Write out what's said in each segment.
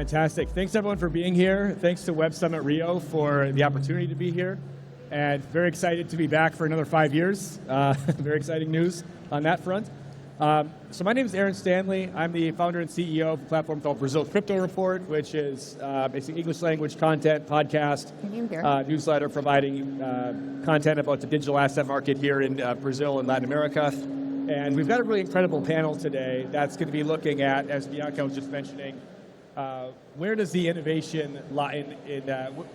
Fantastic. Thanks everyone for being here. Thanks to Web Summit Rio for the opportunity to be here. And very excited to be back for another 5 years. Very exciting news on that front. So my name is Stanley. I'm the founder and CEO of a platform called Brazil Crypto Report, which is basically English language content, podcast, newsletter providing content about the digital asset market here in Brazil and Latin America. And we've got a really incredible panel today that's going to be looking at, as Bianca was just mentioning, where does the innovation lie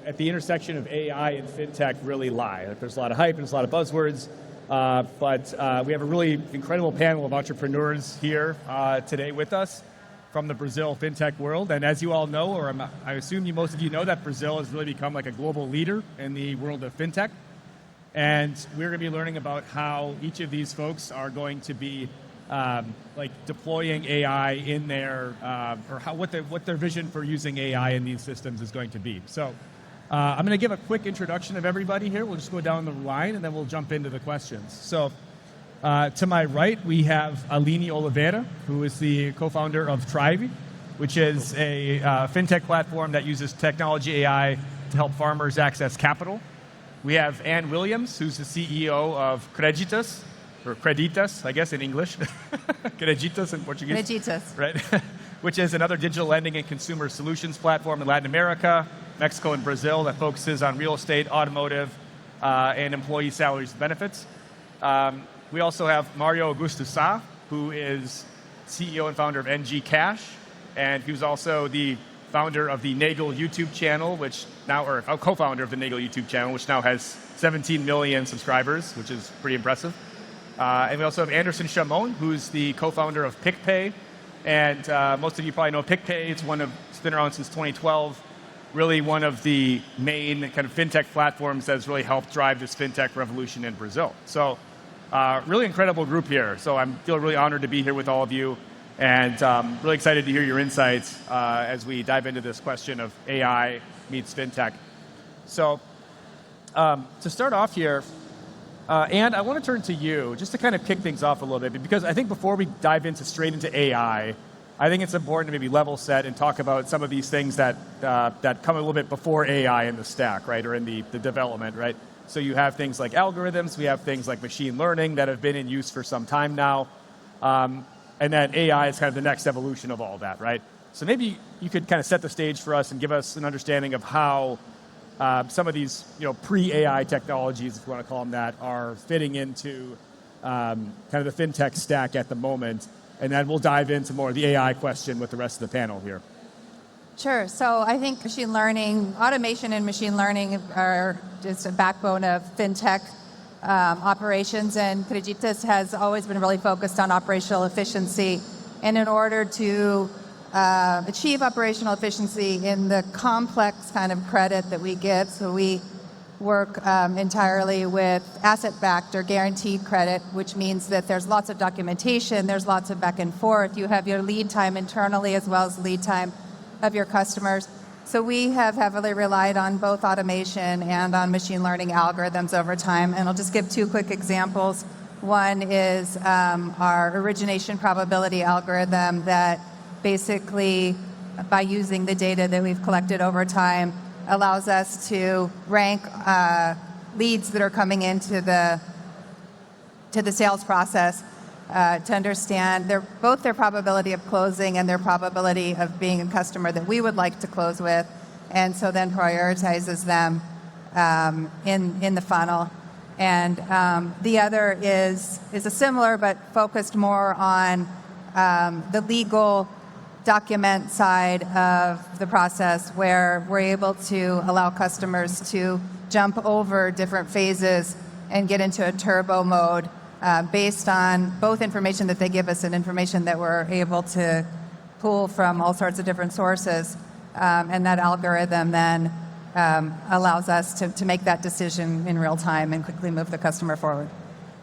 at the intersection of AI and fintech really lie? There's a lot of hype and there's a lot of buzzwords, but we have a really incredible panel of entrepreneurs here today with us from the Brazil fintech world. And as you all know, or I assume most of you know, that Brazil has really become like a global leader in the world of fintech. And we're going to be learning about how each of these folks are going to be deploying AI in their, what their vision for using AI in these systems is going to be. So I'm going to give a quick introduction of everybody here. We'll just go down the line and then we'll jump into the questions. So to my right, we have Aline Oliveira, who is the co-founder of Traive, which is a fintech platform that uses technology AI to help farmers access capital. We have Anne Williams, who's the CEO of Creditas, or Creditas, I guess, in English. Creditas in Portuguese. Creditas. Right. Which is another digital lending and consumer solutions platform in Latin America, Mexico, and Brazil that focuses on real estate, automotive, and employee salaries and benefits. We also have Mario Augusto Sa, who is CEO and founder of NG.Cash, and he was also the founder of the Nagel YouTube channel, which now, or co-founder of the Nagel YouTube channel, which now has 17 million subscribers, which is pretty impressive. And we also have Anderson Chamon, who's the co-founder of PicPay. And most of you probably know PicPay. It's been around since 2012. Really one of the main kind of fintech platforms that's really helped drive this fintech revolution in Brazil. So really incredible group here. So I feel really honored to be here with all of you. And really excited to hear your insights as we dive into this question of AI meets fintech. So to start off here, and I want to turn to you just to kind of kick things off a little bit, because I think before we dive straight into AI, I think it's important to maybe level set and talk about some of these things that come a little bit before AI in the stack, right, or in the development, right? So you have things like algorithms, we have things like machine learning that have been in use for some time now, and then AI is kind of the next evolution of all that, right? So maybe you could kind of set the stage for us and give us an understanding of how some of these, pre-AI technologies, if you want to call them that, are fitting into kind of the fintech stack at the moment, and then we'll dive into more of the AI question with the rest of the panel here. Sure. So I think machine learning, automation and machine learning are just a backbone of fintech operations, and Creditas has always been really focused on operational efficiency. And in order to achieve operational efficiency in the complex kind of credit that we get, so we work entirely with asset-backed or guaranteed credit, which means that there's lots of documentation, there's lots of back and forth. You have your lead time internally as well as lead time of your customers. So we have heavily relied on both automation and on machine learning algorithms over time. And I'll just give two quick examples. One is our origination probability algorithm that basically, by using the data that we've collected over time, allows us to rank leads that are coming into the sales process to understand both their probability of closing and their probability of being a customer that we would like to close with, and so then prioritizes them in the funnel. And the other is a similar but focused more on the legal document side of the process, where we're able to allow customers to jump over different phases and get into a turbo mode based on both information that they give us and information that we're able to pull from all sorts of different sources. And that algorithm then allows us to make that decision in real time and quickly move the customer forward.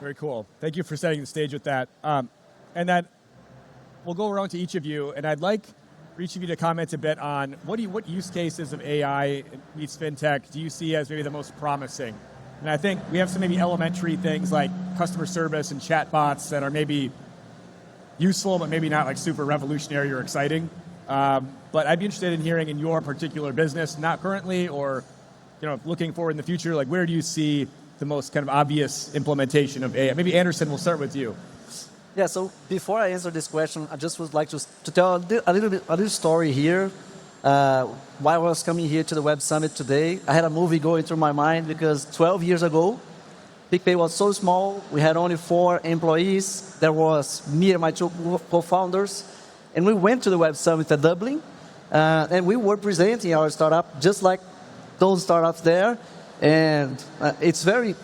Very cool. Thank you for setting the stage with that. And then we'll go around to each of you, and I'd like for each of you to comment a bit on what use cases of AI meets fintech do you see as maybe the most promising? And I think we have some maybe elementary things like customer service and chatbots that are maybe useful, but maybe not like super revolutionary or exciting. But I'd be interested in hearing in your particular business, not currently or looking forward in the future, like where do you see the most kind of obvious implementation of AI? Maybe Anderson, we'll start with you. Yeah, so before I answer this question, I just would like to tell a little story here. While I was coming here to the Web Summit today, I had a movie going through my mind because 12 years ago, PicPay was so small. We had only 4 employees. There was me and my 2 co-founders. And we went to the Web Summit at Dublin. And we were presenting our startup just like those startups there. And it's very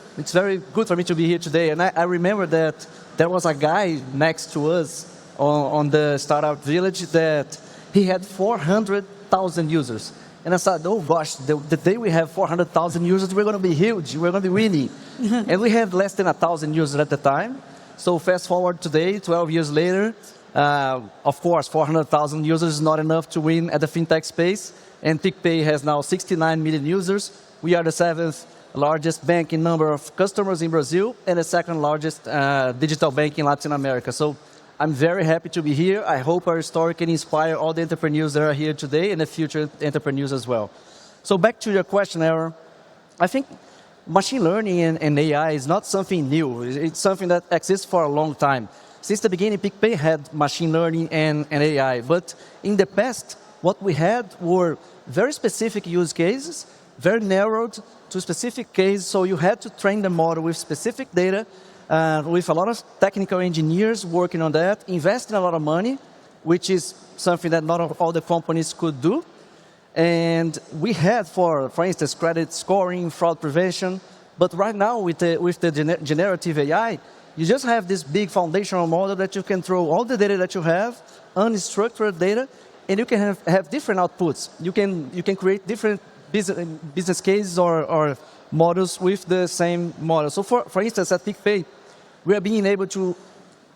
good for me to be here today. And I remember that there was a guy next to us on the startup village that he had 400,000 users. And I said, oh gosh, the day we have 400,000 users, we're going to be huge. We're going to be winning. And we had less than 1,000 users at the time. So fast forward today, 12 years later, of course, 400,000 users is not enough to win at the fintech space. And PicPay has now 69 million users. We are the 7th largest bank in number of customers in Brazil and the 2nd largest digital bank in Latin America. So I'm very happy to be here. I hope our story can inspire all the entrepreneurs that are here today and the future entrepreneurs as well. So back to your question, Aaron. I think machine learning and AI is not something new. It's something that exists for a long time. Since the beginning, PicPay had machine learning and AI. But in the past, what we had were very specific use cases, very narrowed to specific cases. So you had to train the model with specific data, with a lot of technical engineers working on that, investing a lot of money, which is something that not all the companies could do. And we had, for instance, credit scoring, fraud prevention. But right now, with the generative AI, you just have this big foundational model that you can throw all the data that you have, unstructured data, and you can have different outputs. You can create different business cases or models with the same model. So for instance, at PicPay, we are being able to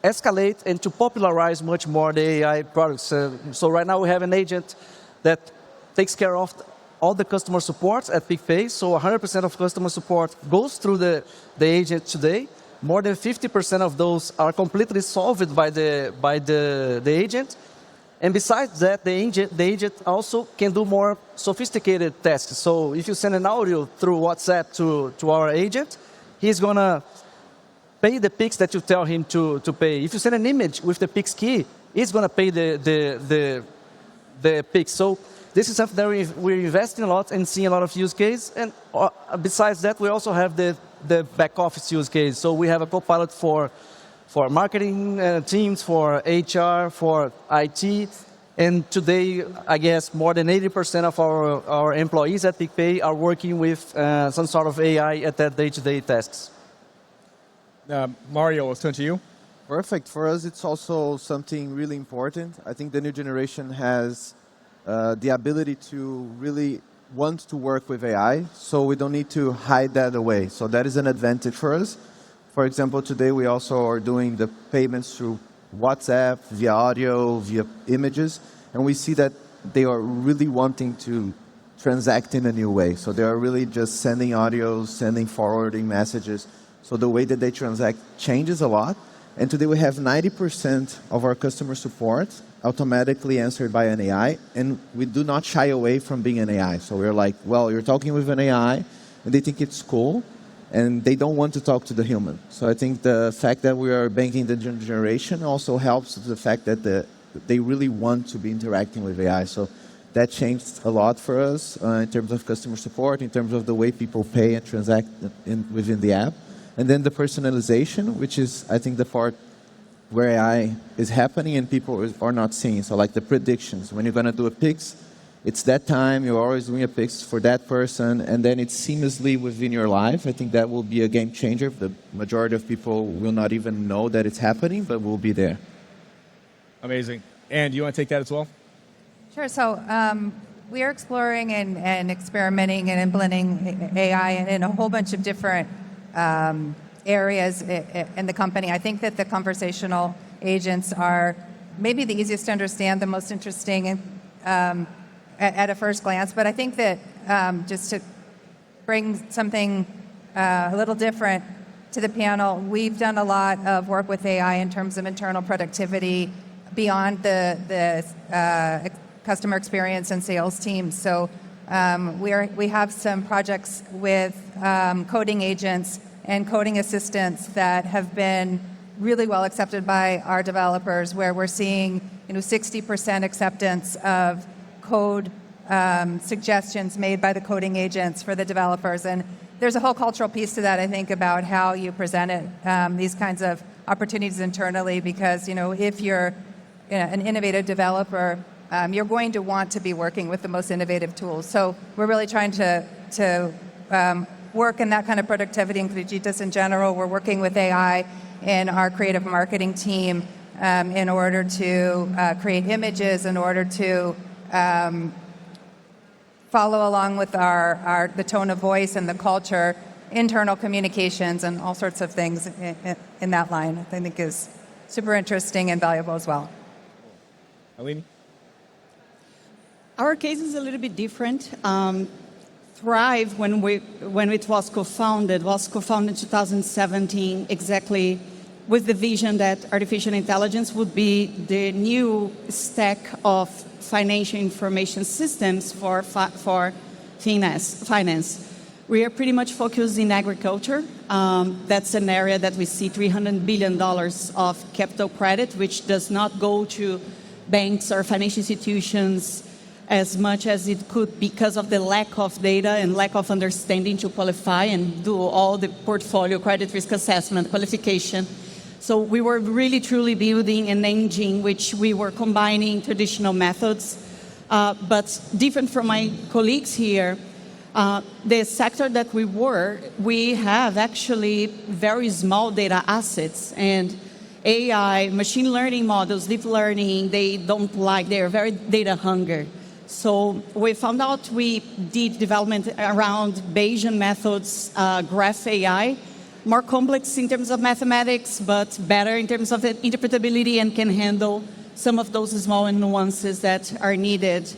escalate and to popularize much more the AI products. So right now we have an agent that takes care of all the customer support at PicPay. So 100% of customer support goes through the agent today. More than 50% of those are completely solved by the agent. And besides that, the agent also can do more sophisticated tasks. So if you send an audio through WhatsApp to our agent, he's going to pay the Pix that you tell him to pay. If you send an image with the Pix key, he's going to pay the Pix. So this is something that we're investing a lot and seeing a lot of use case. And besides that, we also have the back office use case. So we have a copilot for marketing teams, for HR, for IT. And today, I guess, more than 80% of our employees at PicPay are working with some sort of AI at their day-to-day tasks. Mario, let's turn to you. Perfect. For us, it's also something really important. I think the new generation has the ability to really want to work with AI, so we don't need to hide that away. So that is an advantage for us. For example, today we also are doing the payments through WhatsApp, via audio, via images, and we see that they are really wanting to transact in a new way. So they are really just sending audios, sending forwarding messages. So the way that they transact changes a lot. And today we have 90% of our customer support automatically answered by an AI, and we do not shy away from being an AI. So we're like, well, you're talking with an AI, and they think it's cool, and they don't want to talk to the human. So I think the fact that we are banking the generation also helps the fact that they really want to be interacting with AI. So that changed a lot for us in terms of customer support, in terms of the way people pay and transact within the app. And then the personalization, which is, I think, the part where AI is happening and people are not seeing. So like the predictions, when you're going to do a Pix, it's that time, you're always doing a Pix for that person, and then it's seamlessly within your life. I think that will be a game changer. The majority of people will not even know that it's happening, but will be there. Amazing. And you want to take that as well? Sure. So we are exploring and experimenting and implementing AI in a whole bunch of different areas in the company. I think that the conversational agents are maybe the easiest to understand, the most interesting at a first glance. But I think that just to bring something a little different to the panel, we've done a lot of work with AI in terms of internal productivity beyond the customer experience and sales teams. So we have some projects with coding agents and coding assistants that have been really well accepted by our developers, where we're seeing 60% acceptance of code suggestions made by the coding agents for the developers. And there's a whole cultural piece to that, I think, about how you present it, these kinds of opportunities internally, because if you're an innovative developer, you're going to want to be working with the most innovative tools. So we're really trying to work in that kind of productivity in Creditas in general. We're working with AI in our creative marketing team in order to create images, in order to follow along with the tone of voice and the culture, internal communications, and all sorts of things in that line. I think is super interesting and valuable as well. Aline? Our case is a little bit different. Traive, when it was co-founded in 2017, exactly with the vision that artificial intelligence would be the new stack of financial information systems for finance. We are pretty much focused in agriculture. That's an area that we see $300 billion of capital credit, which does not go to banks or financial institutions as much as it could because of the lack of data and lack of understanding to qualify and do all the portfolio credit risk assessment qualification. So we were really truly building an engine which we were combining traditional methods, but different from my colleagues here, the sector that we have actually very small data assets, and AI, machine learning models, deep learning, they're very data hungry. So we found out we did development around Bayesian methods, graph AI, more complex in terms of mathematics, but better in terms of interpretability and can handle some of those small nuances that are needed.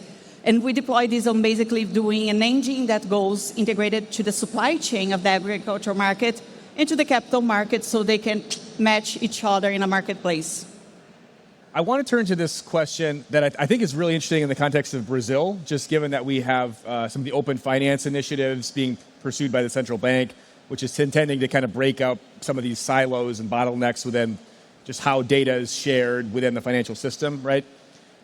And we deploy this on basically doing an engine that goes integrated to the supply chain of the agricultural market into the capital market so they can match each other in a marketplace. I want to turn to this question that I think is really interesting in the context of Brazil, just given that we have some of the open finance initiatives being pursued by the central bank, which is intending to kind of break up some of these silos and bottlenecks within just how data is shared within the financial system, right?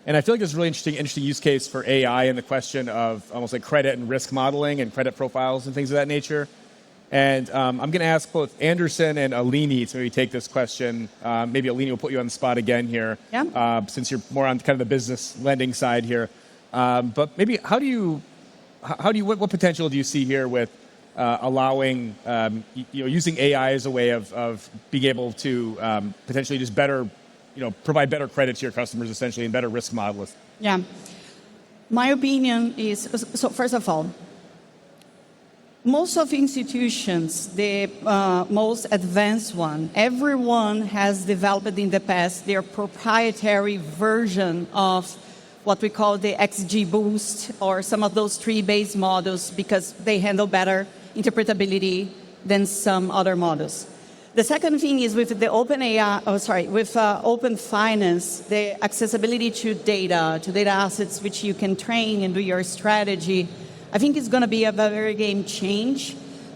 And I feel like there's a really interesting use case for AI in the question of almost like credit and risk modeling and credit profiles and things of that nature. And I'm going to ask both Anderson and Aline to maybe take this question. Maybe Aline will put you on the spot again here, since you're more on kind of the business lending side here. But maybe what potential do you see here with allowing, using AI as a way of being able to potentially just better, provide better credit to your customers essentially and better risk models? Yeah. My opinion is, so first of all, most of institutions, the most advanced one, everyone has developed in the past their proprietary version of what we call the XGBoost or some of those tree-based models because they handle better interpretability than some other models. The second thing is with the open finance, the accessibility to data assets which you can train and do your strategy, I think it's going to be a very game change.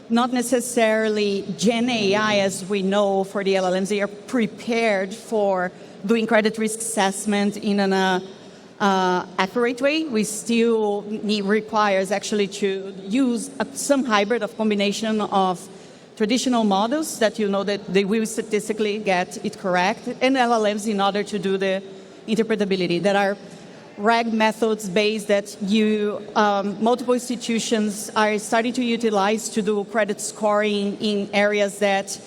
Not necessarily Gen AI as we know for the LLMs. They are prepared for doing credit risk assessment in an accurate way. We still requires actually to use some hybrid of combination of traditional models that that they will statistically get it correct, and LLMs in order to do the interpretability. There are RAG methods based that multiple institutions are starting to utilize to do credit scoring in areas that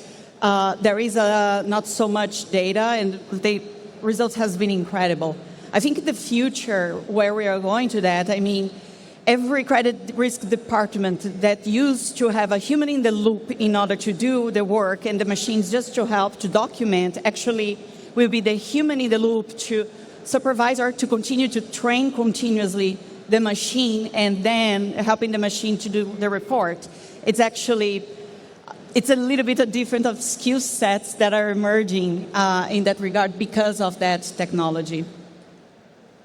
there is not so much data, and the results has been incredible. I think in the future where we are going to that, every credit risk department that used to have a human in the loop in order to do the work and the machines just to help to document actually will be the human in the loop to supervise or to continue to train continuously the machine and then helping the machine to do the report. It's a little bit of different of skill sets that are emerging in that regard because of that technology.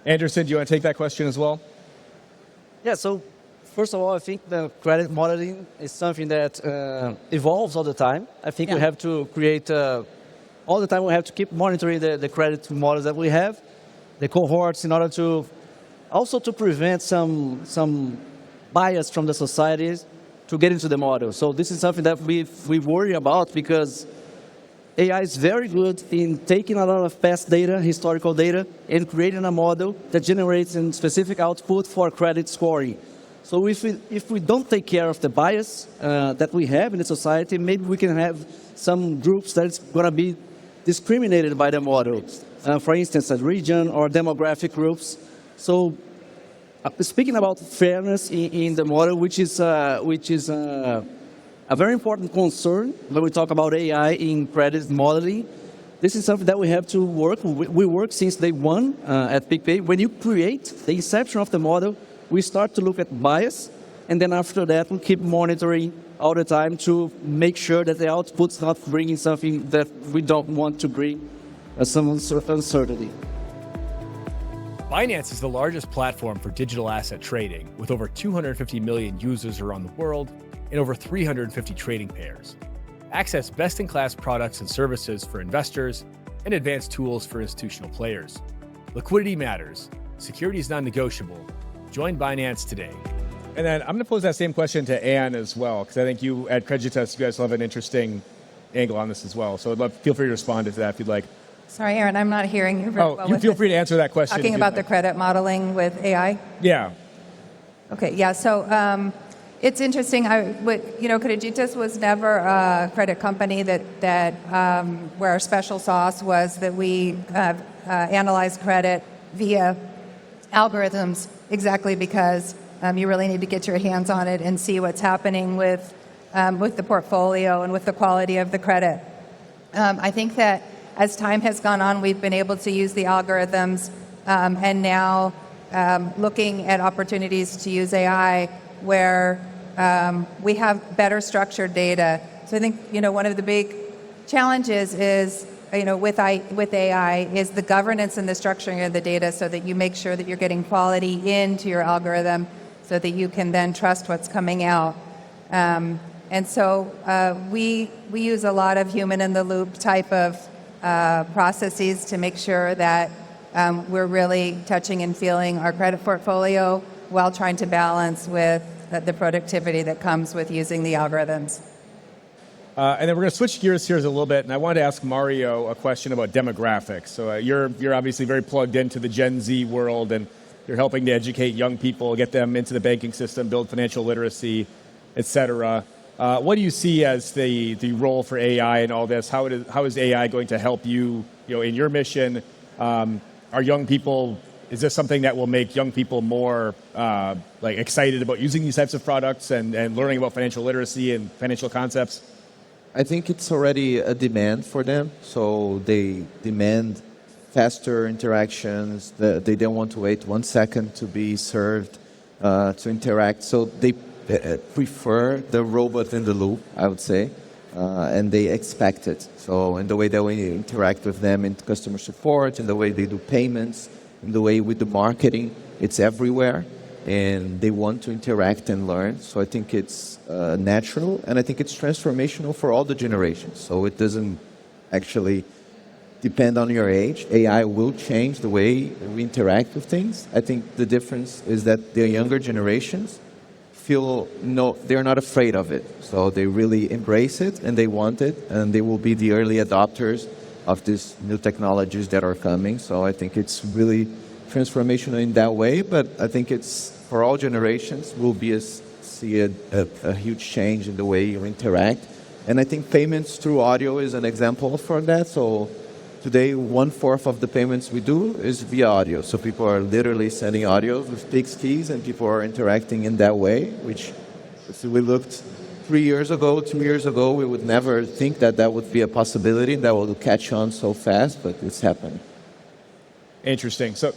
Anderson, do you want to take that question as well? Yeah, so first of all, I think the credit modeling is something that evolves all the time. I think we have to create, all the time we have to keep monitoring the credit models that we have, the cohorts, in order to also to prevent some bias from the societies to get into the model. So this is something that we worry about, because AI is very good in taking a lot of past data, historical data, and creating a model that generates a specific output for credit scoring. So if we don't take care of the bias that we have in the society, maybe we can have some groups that's going to be discriminated by the model. For instance, a region or demographic groups. So speaking about fairness in the model, which is a very important concern when we talk about AI in credit modeling. This is something that we have to work. We work since day one at PicPay. When you create the inception of the model, we start to look at bias, and then after that, we keep monitoring all the time to make sure that the output's not bringing something that we don't want to bring, some uncertainty. Binance is the largest platform for digital asset trading, with over 250 million users around the world and over 350 trading pairs. Access best-in-class products and services for investors and advanced tools for institutional players. Liquidity matters. Security is non-negotiable. Join Binance today. And then I'm going to pose that same question to Anne as well, because I think you at Creditas, you guys will have an interesting angle on this as well. So I'd love, feel free to respond to that if you'd like. Sorry, Aaron, I'm not hearing you very well. You feel free to answer that question. Talking about the credit modeling with AI? Yeah. Okay, yeah, so it's interesting. Creditas was never a credit company that where our special sauce was that we analyze credit via algorithms, exactly because you really need to get your hands on it and see what's happening with the portfolio and with the quality of the credit. I think that as time has gone on, we've been able to use the algorithms and now looking at opportunities to use AI where we have better structured data. So I think, one of the big challenges is, with AI is the governance and the structuring of the data so that you make sure that you're getting quality into your algorithm so that you can then trust what's coming out. And so we use a lot of human-in-the-loop type of processes to make sure that we're really touching and feeling our credit portfolio while trying to balance with the productivity that comes with using the algorithms. And then we're going to switch gears here a little bit, and I wanted to ask Mario a question about demographics. So you're obviously very plugged into the Gen Z world, and you're helping to educate young people, get them into the banking system, build financial literacy, et cetera. What do you see as the role for AI in all this? How is AI going to help you, in your mission? Are young people? Is this something that will make young people more excited about using these types of products and learning about financial literacy and financial concepts? I think it's already a demand for them. So they demand faster interactions. They don't want to wait 1 second to be served, to interact. So they prefer the robot in the loop, I would say, and they expect it. So in the way that we interact with them in customer support, in the way they do payments, in the way we do marketing, it's everywhere. And they want to interact and learn. So I think it's natural, and I think it's transformational for all the generations. So it doesn't actually depend on your age. AI will change the way we interact with things. I think the difference is that the younger generations feel they're not afraid of it. So they really embrace it and they want it, and they will be the early adopters of these new technologies that are coming. So I think it's really transformational in that way, but I think it's for all generations will be see a huge change in the way you interact. And I think payments through audio is an example for that. So today, 1/4 of the payments we do is via audio. So people are literally sending audio with Pix keys, and people are interacting in that way, which if we looked 3 years ago, 2 years ago, we would never think that that would be a possibility, that would catch on so fast, but it's happened. Interesting. So,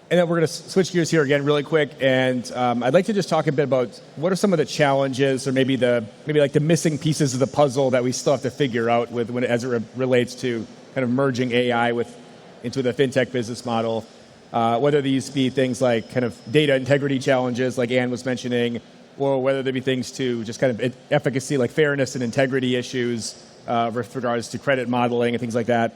and then we're going to switch gears here again really quick, and I'd like to just talk a bit about what are some of the challenges, or maybe like the missing pieces of the puzzle that we still have to figure out as it relates to kind of merging AI into the fintech business model. whether these be things like kind of data integrity challenges, like Anne was mentioning, or whether there be things to just kind of efficacy, like fairness and integrity issues with regards to credit modeling and things like that.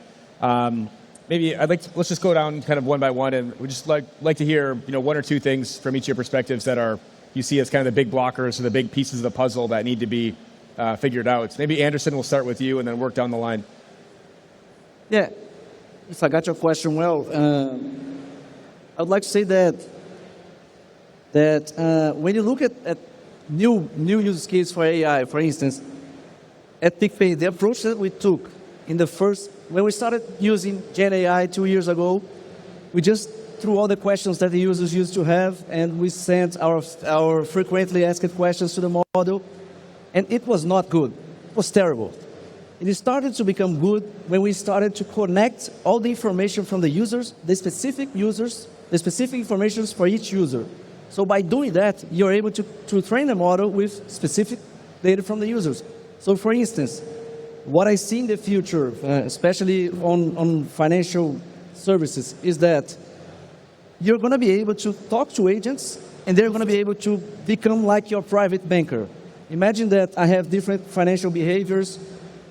Maybe let's just go down kind of one by one, and we'd just like to hear one or two things from each of your perspectives that you see as kind of the big blockers or the big pieces of the puzzle that need to be figured out. Maybe Anderson, we'll start with you and then work down the line. Yeah, if I got your question well, I would like to say that when you look at new use cases for AI, for instance, at PicPay, the approach that we took when we started using Gen AI 2 years ago, we just threw all the questions that the users used to have, and we sent our frequently asked questions to the model, and it was not good. It was terrible. It started to become good when we started to connect all the information from the users, the specific information for each user. So by doing that, you're able to train a model with specific data from the users. So for instance, what I see in the future, especially on financial services, is that you're going to be able to talk to agents, and they're going to be able to become like your private banker. Imagine that I have different financial behaviors,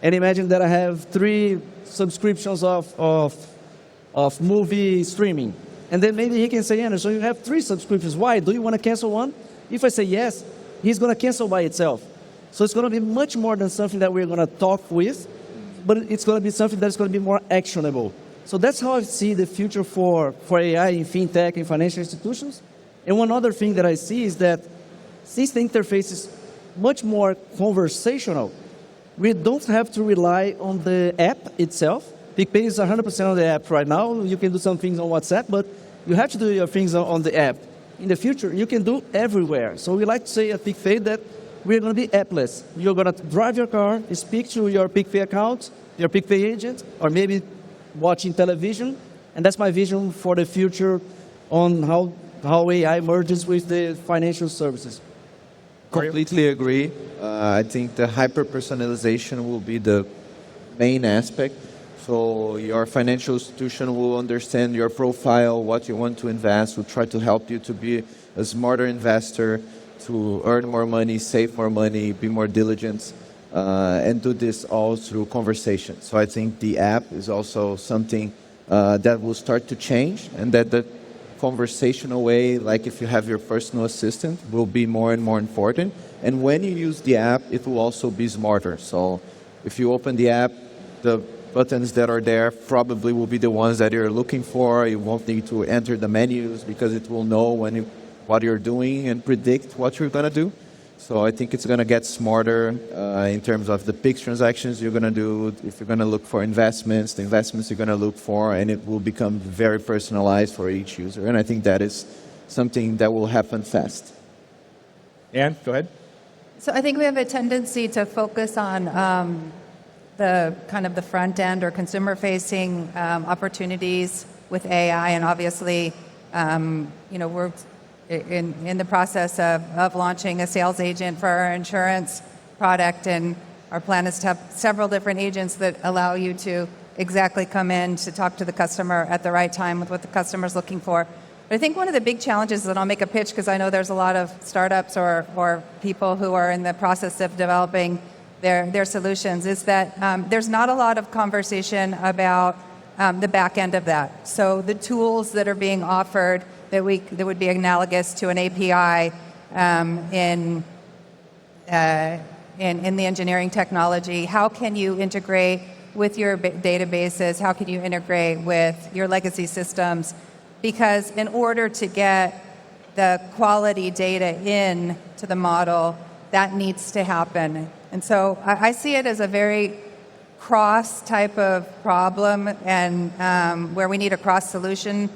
and imagine that I have 3 subscriptions of movie streaming. And then maybe he can say, Anderson, you have 3 subscriptions. Why? Do you want to cancel one? If I say yes, he's going to cancel by itself. So it's going to be much more than something that we're going to talk with, but it's going to be something that's going to be more actionable. So that's how I see the future for AI in fintech and financial institutions. And one other thing that I see is that since the interface is much more conversational, we don't have to rely on the app itself. PicPay is 100% on the app right now. You can do some things on WhatsApp, but you have to do your things on the app. In the future, you can do everywhere. So we like to say at PicPay that we're going to be appless. You're going to drive your car, speak to your PicPay account, your PicPay agent, or maybe watching television. And that's my vision for the future on how AI merges with the financial services. Completely agree. I think the hyper-personalization will be the main aspect. So your financial institution will understand your profile, what you want to invest, will try to help you to be a smarter investor, to earn more money, save more money, be more diligent, and do this all through conversation. So I think the app is also something that will start to change, and that the conversational way, like if you have your personal assistant, will be more and more important. And when you use the app, it will also be smarter. So if you open the app, the buttons that are there probably will be the ones that you're looking for. You won't need to enter the menus because it will know what you're doing and predict what you're going to do. So I think it's going to get smarter in terms of the Pix transactions you're going to do. If you're going to look for investments, the investments you're going to look for, and it will become very personalized for each user. And I think that is something that will happen fast. Anne, go ahead. So I think we have a tendency to focus on the kind of the front end or consumer-facing opportunities with AI, and obviously, we're in the process of launching a sales agent for our insurance product, and our plan is to have several different agents that allow you to exactly come in to talk to the customer at the right time with what the customer's looking for. But I think one of the big challenges, and I'll make a pitch because I know there's a lot of startups or people who are in the process of developing their solutions, is that there's not a lot of conversation about the back end of that. So the tools that are being offered that would be analogous to an API in the engineering technology. How can you integrate with your databases? How can you integrate with your legacy systems? Because in order to get the quality data in to the model, that needs to happen. And so I see it as a very cross type of problem, and where we need a cross solution,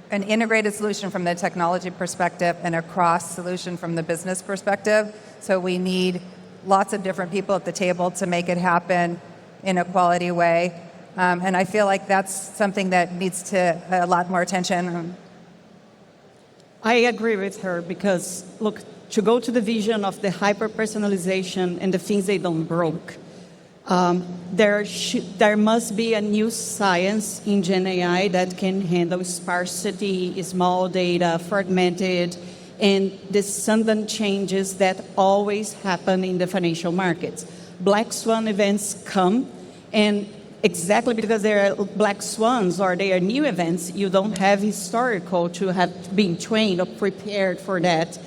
an integrated solution from the technology perspective and a cross solution from the business perspective. So we need lots of different people at the table to make it happen in a quality way. And I feel like that's something that needs to a lot more attention. I agree with her because, look, to go to the vision of the hyper-personalization and the things they don't broke, There must be a new science in Gen AI that can handle sparsity, small data, fragmented, and the sudden changes that always happen in the financial markets. Black swan events come, and exactly because they are black swans or they are new events, you don't have historical to have been trained or prepared for that.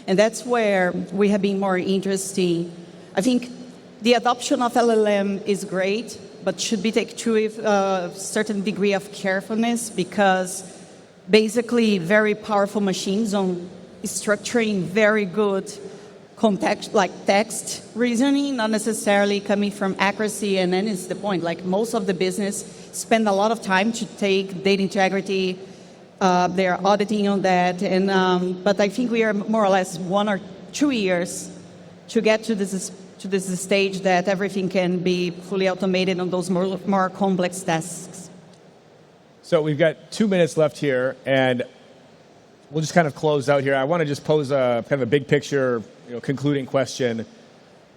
And that's where we have been more interesting. I think the adoption of LLM is great, but should be taken with a certain degree of carefulness, because basically very powerful machines on structuring very good context, like text reasoning, not necessarily coming from accuracy. And then it's the point, like most of the business spend a lot of time to take data integrity, they're auditing on that. And but I think we are more or less 1 or 2 years to get to this stage that everything can be fully automated on those more complex tasks. So we've got 2 minutes left here, and we'll just kind of close out here. I want to just pose a kind of a big picture, concluding question.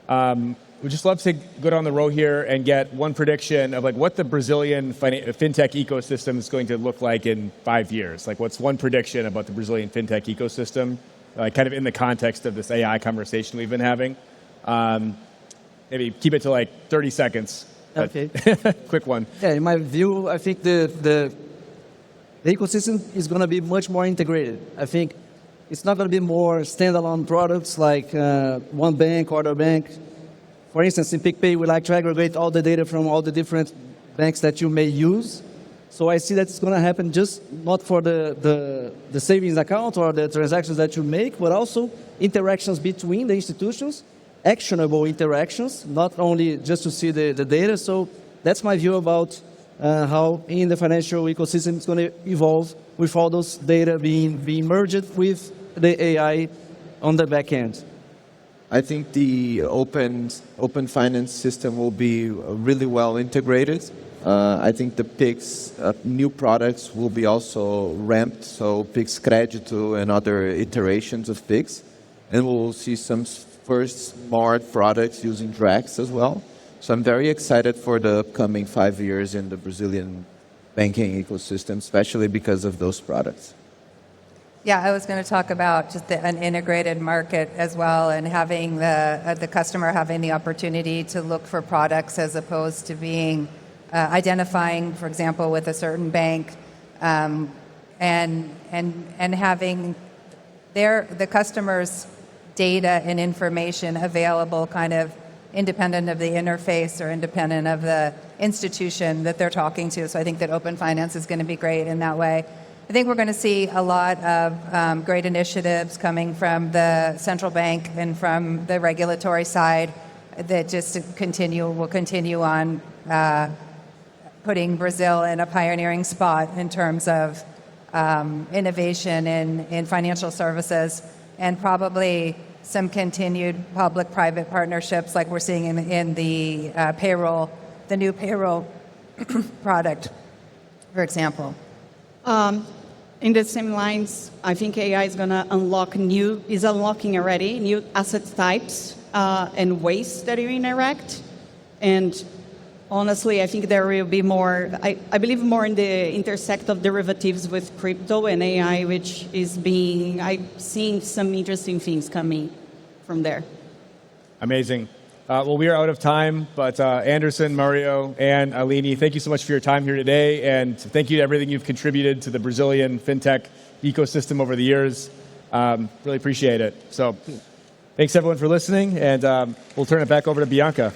We'd just love to go down the road here and get one prediction of like what the Brazilian fintech ecosystem is going to look like in 5 years. Like, what's one prediction about the Brazilian fintech ecosystem, kind of in the context of this AI conversation we've been having? Maybe keep it to like 30 seconds. Okay. Quick one. Yeah, in my view, I think the ecosystem is going to be much more integrated. I think it's not going to be more standalone products like one bank or other bank. For instance, in PicPay, we like to aggregate all the data from all the different banks that you may use. So I see that it's going to happen just not for the savings account or the transactions that you make, but also interactions between the institutions, actionable interactions, not only just to see the data. So that's my view about how in the financial ecosystem it's going to evolve with all those data being merged with the AI on the back end. I think the open finance system will be really well integrated. I think the Pix new products will be also ramped, so Pix Crédito and other iterations of Pix, and we'll see some first smart products using Drax as well. So I'm very excited for the upcoming 5 years in the Brazilian banking ecosystem, especially because of those products. Yeah, I was going to talk about just an integrated market as well, and having the customer having the opportunity to look for products as opposed to being identifying, for example, with a certain bank, and having the customer's data and information available kind of independent of the interface or independent of the institution that they're talking to. So I think that open finance is going to be great in that way. I think we're going to see a lot of great initiatives coming from the central bank and from the regulatory side that just will continue on putting Brazil in a pioneering spot in terms of innovation in financial services, and probably some continued public-private partnerships like we're seeing in the payroll, the new payroll product, for example. In the same lines, I think AI is going to is unlocking already new asset types and ways that you interact. And honestly, I think there will be more, I believe more in the intersect of derivatives with crypto and AI, which is I'm seeing some interesting things coming from there. Amazing. Well, we are out of time, but Anderson, Mario, and Aline, thank you so much for your time here today, and thank you to everything you've contributed to the Brazilian fintech ecosystem over the years. Really appreciate it. So thanks, everyone, for listening, and we'll turn it back over to Bianca.